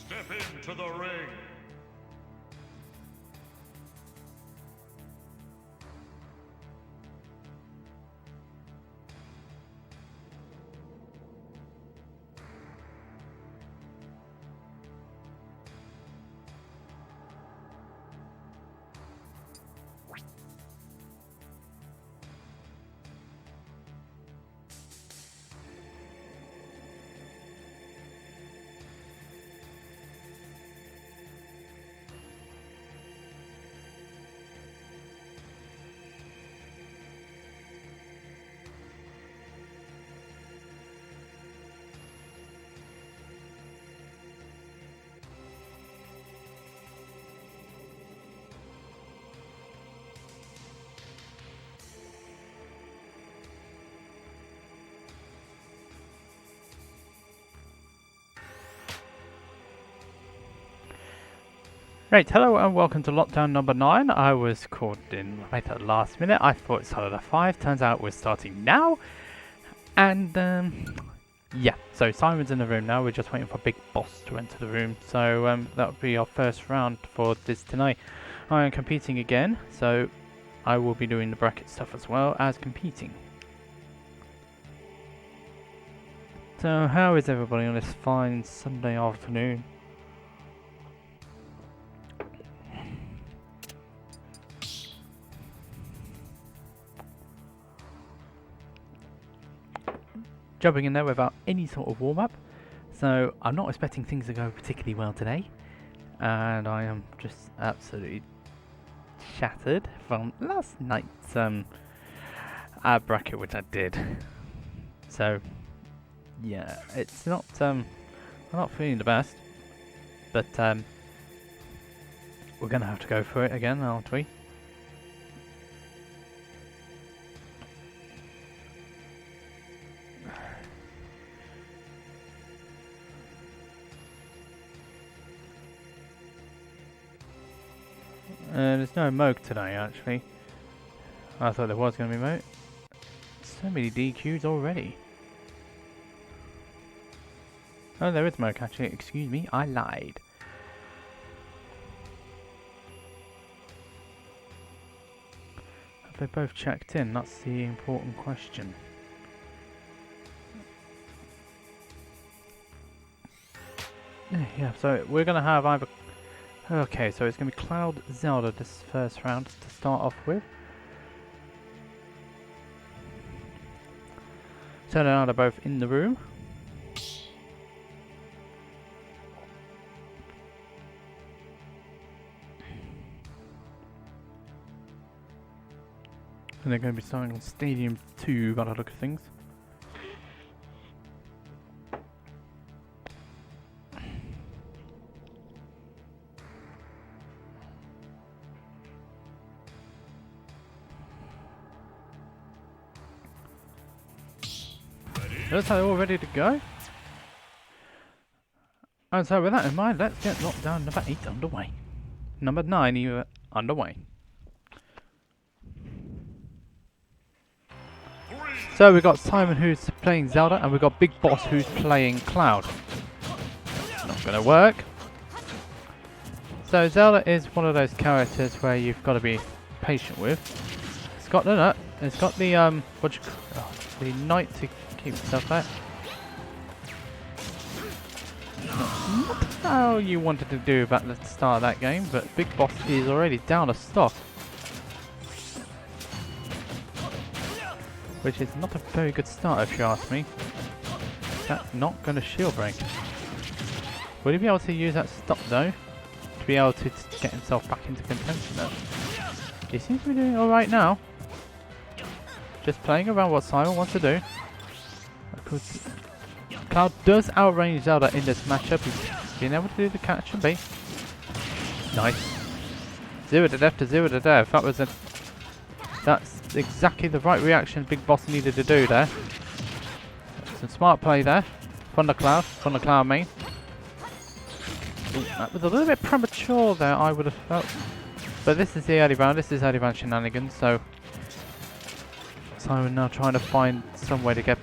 Step into the ring. Right, hello and welcome to lockdown number 9. I was called in right at the last minute. I thought it started at 5. Turns out we're starting now. And, yeah. So Simon's in the room now. We're just waiting for Big Boss to enter the room. So, that'll be our first round for this tonight. I am competing again. So, I will be doing the bracket stuff as well as competing. So, how is everybody on this fine Sunday afternoon? Jumping in there without any sort of warm-up, so I'm not expecting things to go particularly well today, and I am just absolutely shattered from last night's bracket which I did. So yeah, it's not I'm not feeling the best, but we're gonna have to go for it again, aren't we? There's no Moke today, actually. I thought there was going to be Moke. So many DQs already. Oh, there is Moke, actually. Excuse me, I lied. Have they both checked in? That's the important question. Yeah, so we're going to have either... Okay, so it's going to be Cloud Zelda this first round to start off with. So now they're both in the room. And they're going to be starting on Stadium 2 by the look of things. Looks like they're all ready to go. And so with that in mind, let's get lockdown number 8 underway. Number 9 underway. So we've got Simon who's playing Zelda, and we've got Big Boss who's playing Cloud. That's not going to work. So Zelda is one of those characters where you've got to be patient with. It's got the the knight to keep stuff out. Not how you wanted to do at the start of that game, but Big Boss is already down a stock, which is not a very good start if you ask me. That's not going to shield break. Would he be able to use that stop though, to be able to get himself back into contention though? He seems to be doing alright now. Just playing around what Simon wants to do. Cloud does outrange Zelda in this matchup. He's been able to do the catch and bait. Nice. 0 to death to 0 to death. That's exactly the right reaction Big Boss needed to do there. Some smart play there. Thundercloud main. Ooh, that was a little bit premature there, I would have felt. But this is the early round. This is early round shenanigans. So Simon now trying to find some way to get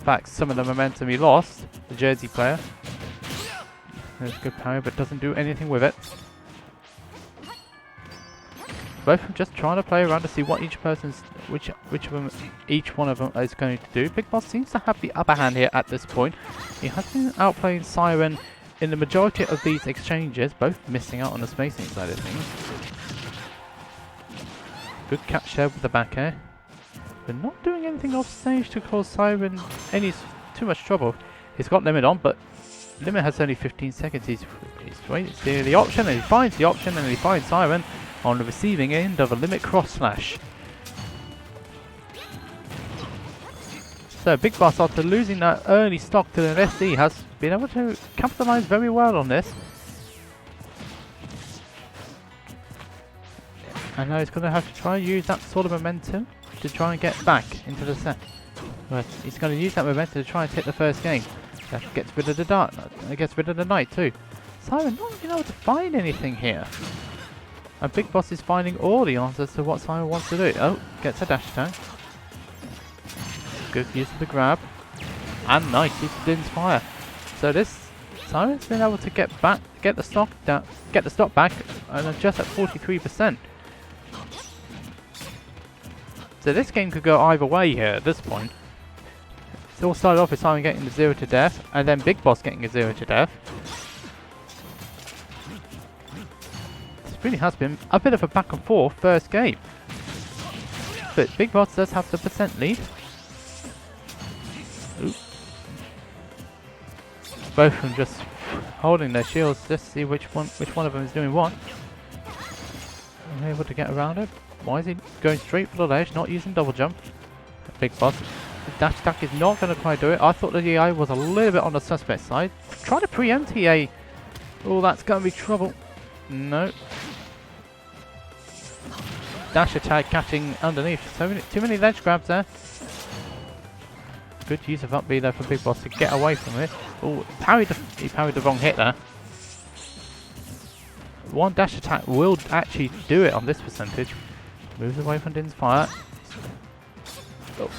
back some of the momentum he lost, the Jersey player. There's a good parry, but doesn't do anything with it. Both of them just trying to play around to see what each person's, which of them, each one of them is going to do. Big Boss seems to have the upper hand here at this point. He has been outplaying Siren in the majority of these exchanges, both missing out on the spacing side of things. Good catch there with the back air. But not doing anything off stage to cause Siren any too much trouble. He's got Limit on, but Limit has only 15 seconds. He's waiting to see the option, and he finds the option, and he finds Siren on the receiving end of a Limit cross slash. So Big Boss, after losing that early stock to an SD, has been able to capitalize very well on this. And now he's going to have to try and use that sort of momentum to try and get back into the set. But he's going to use that momentum to try and take the first game. That gets rid of the dark, gets rid of the night too. Siren not being able to find anything here. And Big Boss is finding all the answers to what Siren wants to do. Oh, gets a dash attack. Good use of the grab. And nice use of Din's fire. So this Siren's been able to get back, get the stock down, get the stock back, and adjust at 43%. So this game could go either way here at this point. It all started off with Siren getting the 0 to death, and then Big Boss getting a 0 to death. This really has been a bit of a back and forth first game. But Big Boss does have the percent lead. Ooh. Both of them just holding their shields just to see which one of them is doing what. I'm able to get around it. Why is he going straight for the ledge, not using double jump? Big Boss. The dash attack is not going to quite do it. I thought the EA was a little bit on the suspect side. Trying to preempt EA. Oh, that's going to be trouble. No. Dash attack catching underneath. So too many ledge grabs there. Good use of up B there for Big Boss to get away from it. Oh, he parried the wrong hit there. One dash attack will actually do it on this percentage. Moves away from Din's fire. Oh.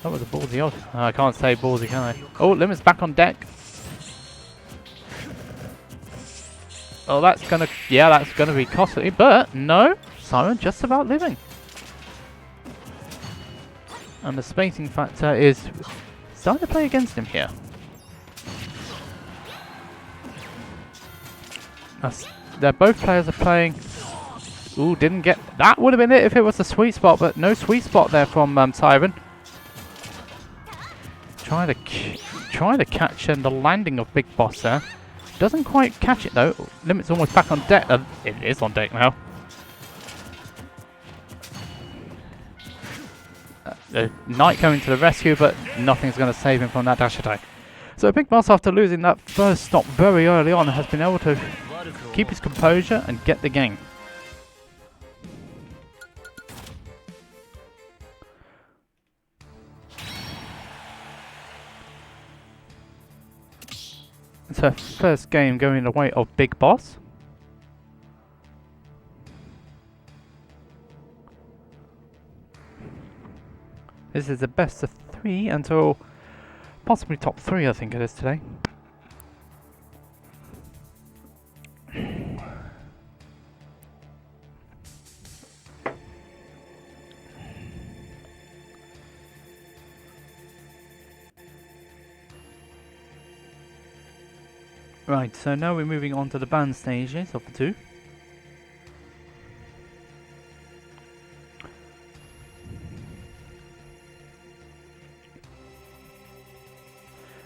That was a ballsy odd. I can't say ballsy, can I? Oh, Limit's back on deck. Oh, that's gonna be costly, but no, Siren just about living. And the spacing factor is starting to play against him here. Both players are playing. Ooh, didn't get... That would have been it if it was a sweet spot, but no sweet spot there from Siren. Trying to catch the landing of Big Boss there. Doesn't quite catch it though. Limit's almost back on deck. It is on deck now. The Knight coming to the rescue, but nothing's going to save him from that dash attack. So Big Boss, after losing that first stop very early on, has been able to keep his composure and get the game. So first game going the way of Big Boss. This is the best of 3 until possibly top 3, I think it is today. Right, so now we're moving on to the band stages of the 2.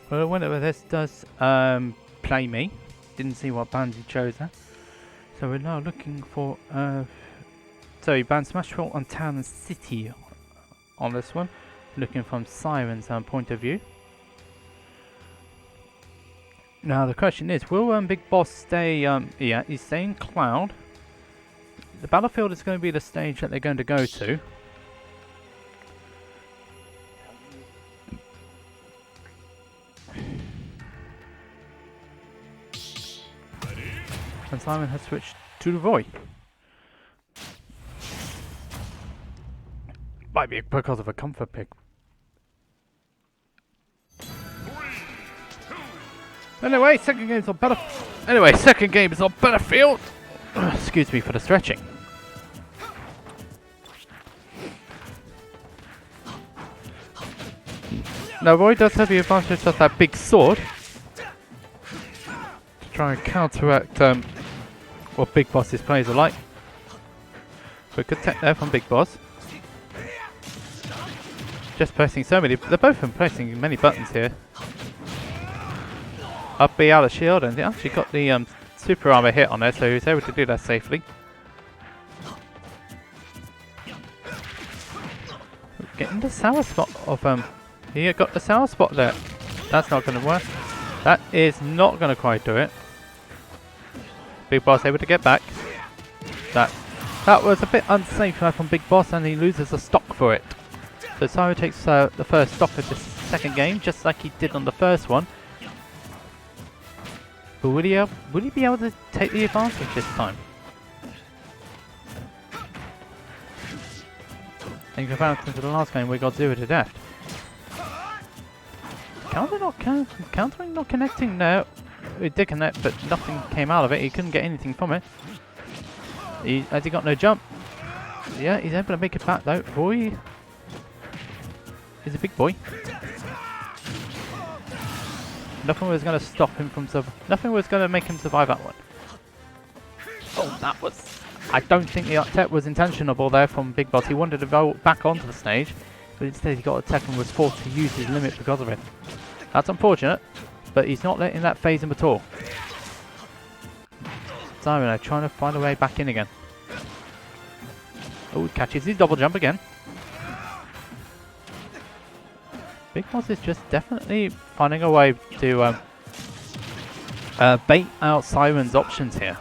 Well, whenever this does play me, didn't see what bands he chose there. So we're now looking for, so he banned Smash Roll on Town and City on this one, looking from Siren's point of view. Now the question is, will Big Boss stay, yeah, he's staying Cloud. The battlefield is going to be the stage that they're going to go to. And Simon has switched to the Roy. Might be because of a comfort pick. Anyway, second game is on Battlefield. Excuse me for the stretching. Now Roy does have the advantage of that big sword to try and counteract what Big Boss's plays are like. So good tech there from Big Boss. Just pressing so many, they're both pressing many buttons here. Up B out of shield, and they actually got the super armor hit on there, so he was able to do that safely. Getting the sour spot of he got the sour spot there. That's not going to work. That is not going to quite do it. Big Boss able to get back. That was a bit unsafe from Big Boss, and he loses a stock for it. So Cyro takes the first stock of this second game, just like he did on the first one. But will he be able to take the advantage this time? In comparison to the last game, we got 0 to death. Countering not connecting now. It did connect, but nothing came out of it. He couldn't get anything from it. Has he got no jump? Yeah, he's able to make it back though. Boy, he's a big boy. Nothing was going to stop him from nothing was going to make him survive that one. Oh, that was... I don't think the tech was intentional there from Big Boss. He wanted to go back onto the stage, but instead he got a tech and was forced to use his limit because of it. That's unfortunate, but he's not letting that phase him at all. Cyro trying to find a way back in again. Oh, catches his double jump again. Big Boss is just definitely finding a way to bait out Siren's options here.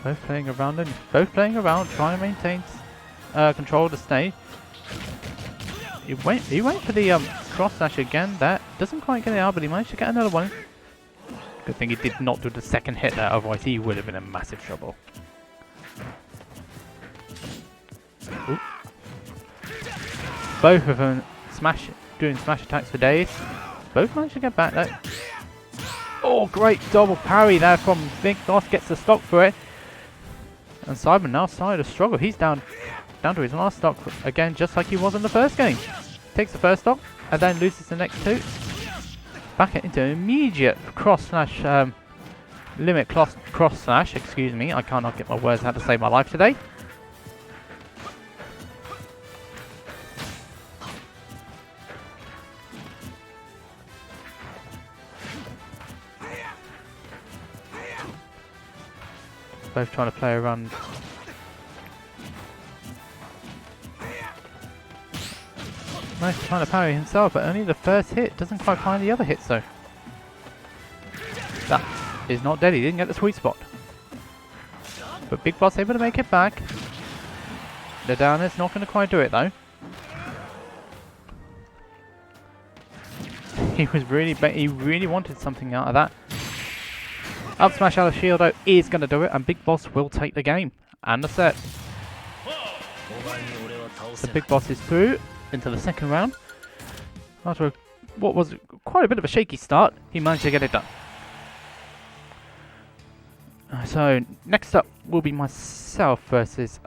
Both playing around, trying to maintain control of the stage. He went for the cross slash again. That doesn't quite get it out, but he managed to get another one. Good thing he did not do the second hit there, otherwise he would have been in massive trouble. Ooh. Both of them doing smash attacks for days. Both managed to get back though. Oh, great double parry there from Big Boss, gets the stock for it. And Simon now started to struggle. He's down to his last stock again, just like he was in the first game. Takes the first stock and then loses the next two. Back into immediate cross slash limit cross slash. Excuse me, I cannot get my words out to save my life today. Both trying to play around. Nice trying to parry himself, but only the first hit. Doesn't quite find the other hits though. That is not dead. He didn't get the sweet spot. But Big Boss able to make it back. The down is not going to quite do it though. He really wanted something out of that. Up smash out of shield though is going to do it, and Big Boss will take the game and the set. So Big Boss is through into the second round. After what was quite a bit of a shaky start, he managed to get it done. So next up will be myself versus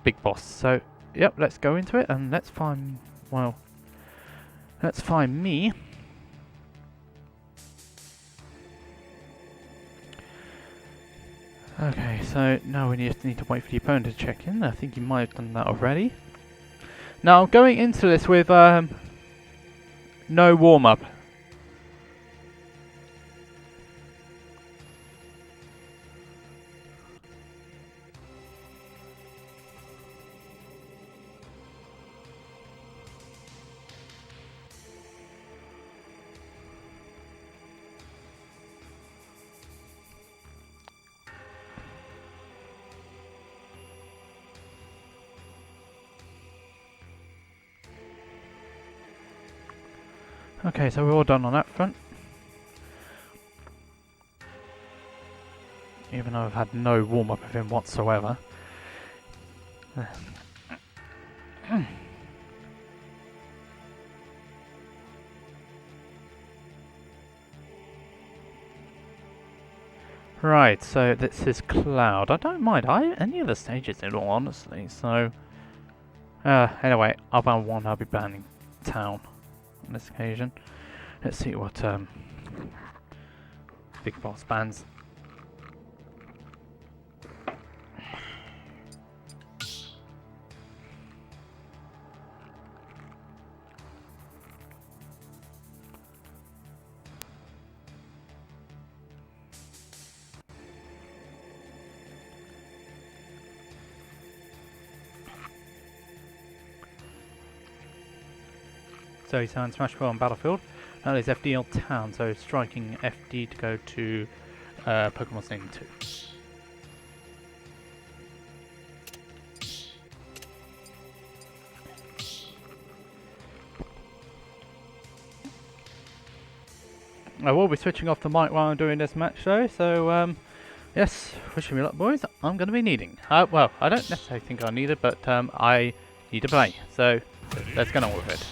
Big Boss. So yep, let's go into it and let's find me. Okay, so now we just need to wait for the opponent to check in. I think you might have done that already. Now I'm going into this with no warm-up. Okay, so we're all done on that front. Even though I've had no warm-up of him whatsoever. Right, so this is Cloud. I don't mind any of the stages in all honesty, so... anyway, I'll ban one, I'll be banning Town on this occasion. Let's see what Big Boss bans. So he's on Smash 4 on Battlefield. That is FD Town, so striking FD to go to Pokemon Stadium 2. I will be switching off the mic while I'm doing this match though, so yes, wish me luck boys. I'm going to be needing. Well, I don't necessarily think I need it, but I need to play, so let's get on with it.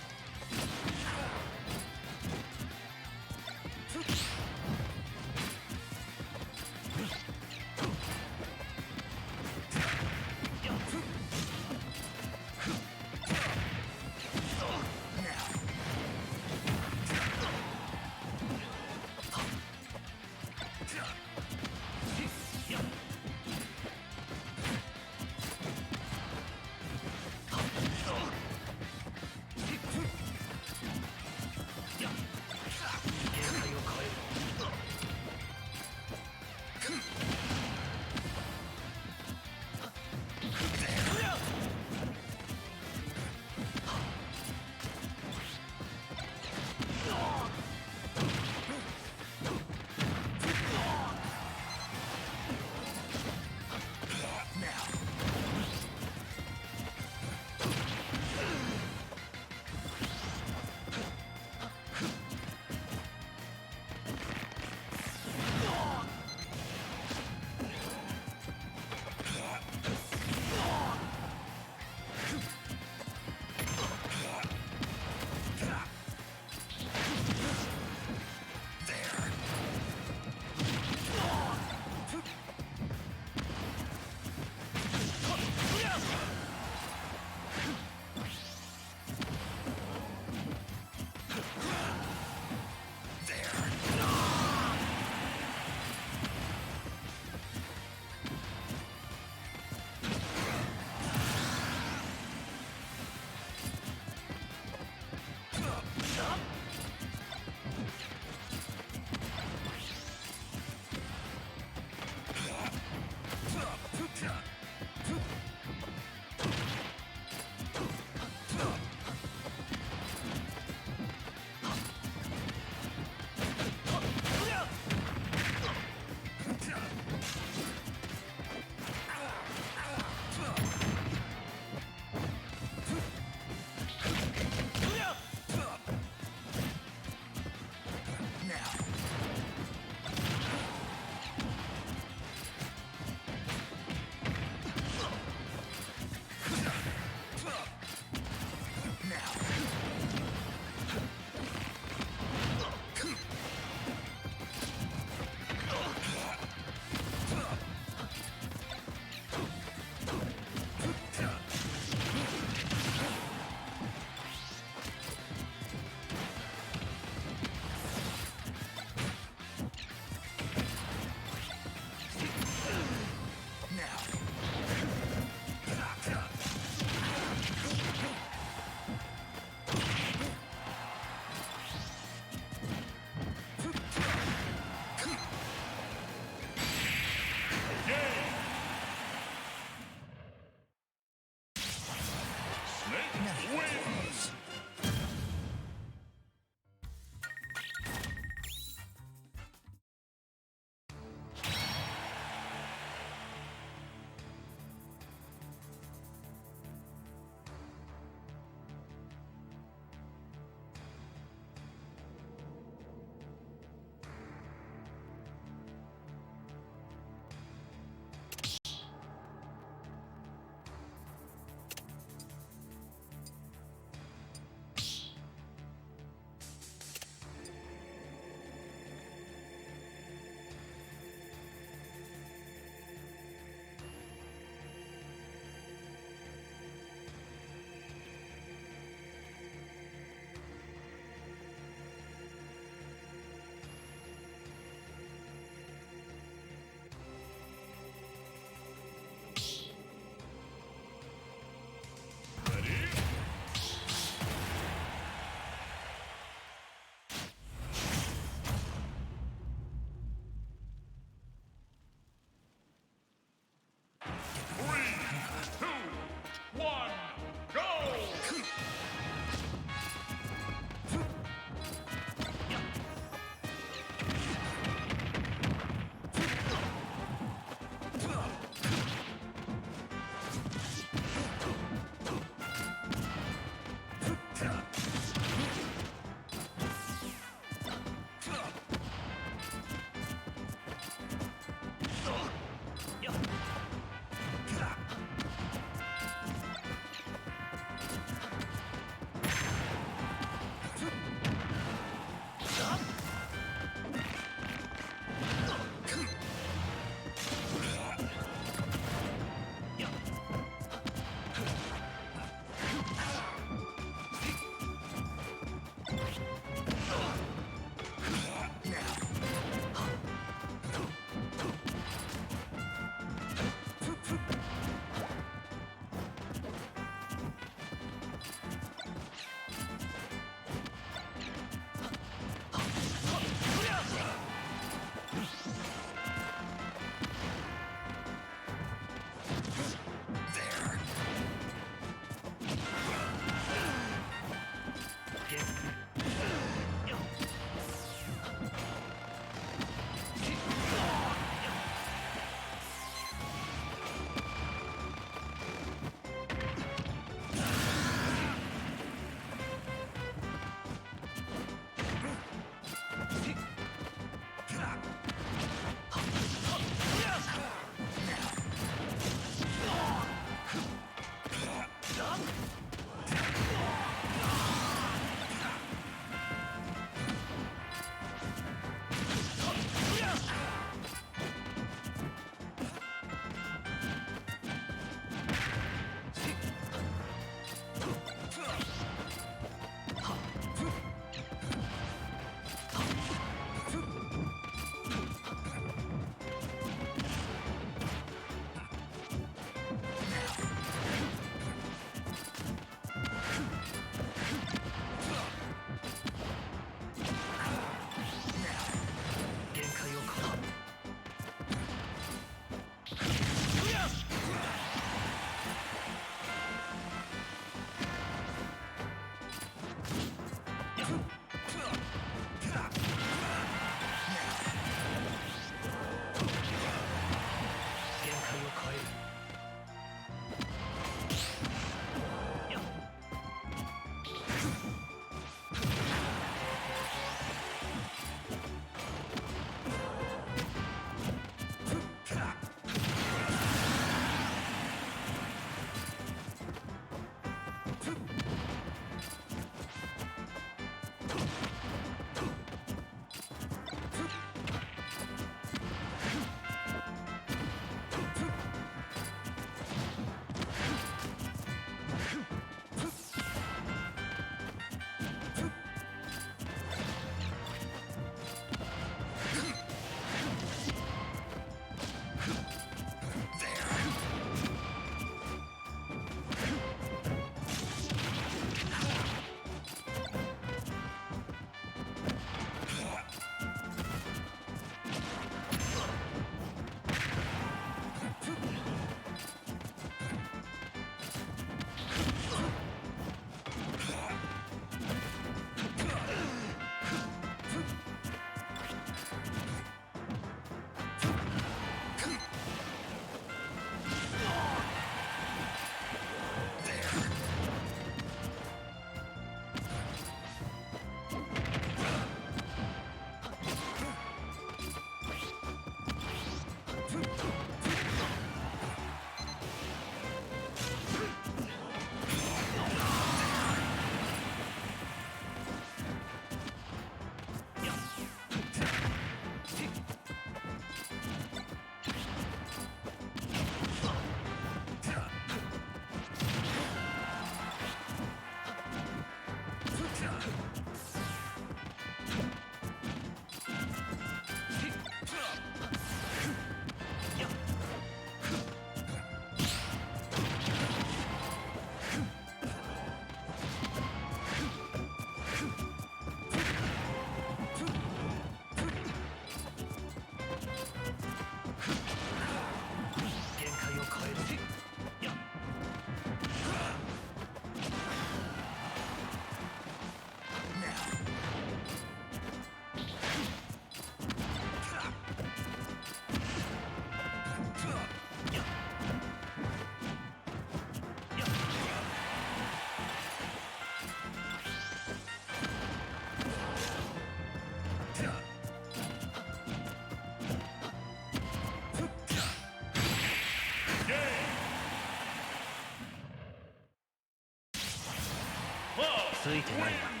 いてないな。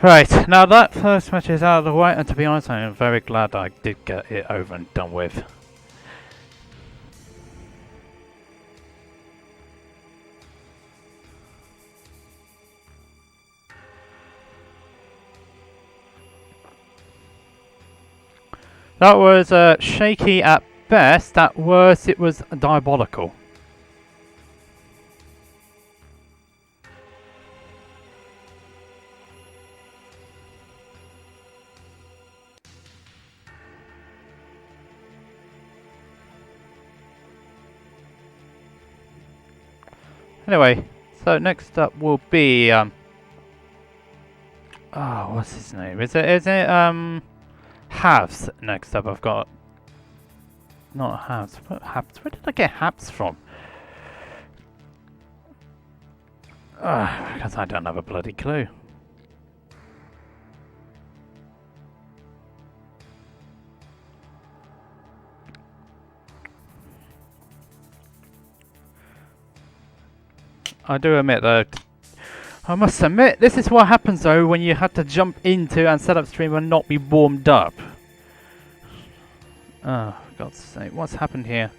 Right, now that first match is out of the way, and to be honest, I am very glad I did get it over and done with. That was shaky at best, at worst it was diabolical. Anyway, so next up will be what's his name? Is it Halves next up? I've got not Halves. What Halves? Where did I get Halves from? Because I don't have a bloody clue. I do admit though, I must admit, this is what happens though when you have to jump into and set up stream and not be warmed up. Oh, for God's sake, what's happened here?